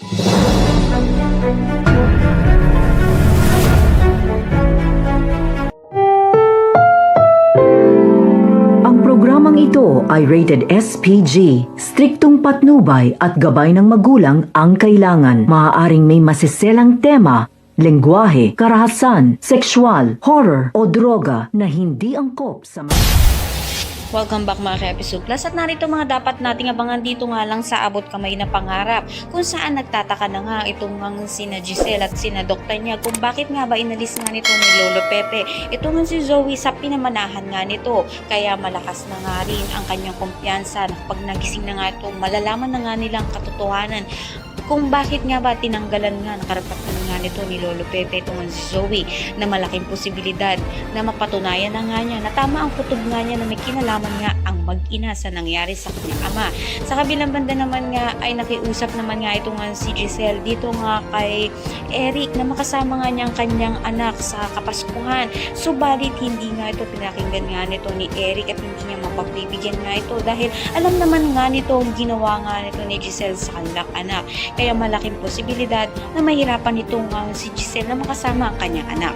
Ang programang ito ay rated SPG. Striktong patnubay at gabay ng magulang ang kailangan. Maaaring may masiselang tema, lengguwahe, karahasan, sexual, horror o droga na hindi angkop sa Welcome back mga ka-Episode Plus, at narito mga dapat nating abangan dito nga lang sa Abot Kamay na Pangarap, kung saan nagtataka na nga itong nga sina Giselle at sina Doktor niya kung bakit nga ba inalis nga nito ni Lolo Pepe ito nga si Zoe sa pinamanahan nga nito. Kaya malakas na nga rin ang kanyang kumpiyansa na pag nagising na nga ito, malalaman na nga nilang katotohanan kung bakit nga ba tinanggalan nga nakarapatan nga nito ni Lolo Pepe itong si Zoe, na malaking posibilidad na mapatunayan na nga niya na tama ang kutob nga niya na may kinalaman nga ang mag-ina sa nangyari sa kanyang ama. Sa kabilang banda naman nga ay nakiusap naman nga ito nga si Giselle dito nga kay Eric na makasama nga niya ang kanyang anak sa Kapaskuhan. Subalit hindi nga ito pinakinggan nga nito ni Eric at hindi niya mapagbibigyan nga ito dahil alam naman nga nito ang ginawa nga nito ni Giselle sa kanilang anak. Kaya malaking posibilidad na mahirapan itong si Giselle na makasama ang kanyang anak.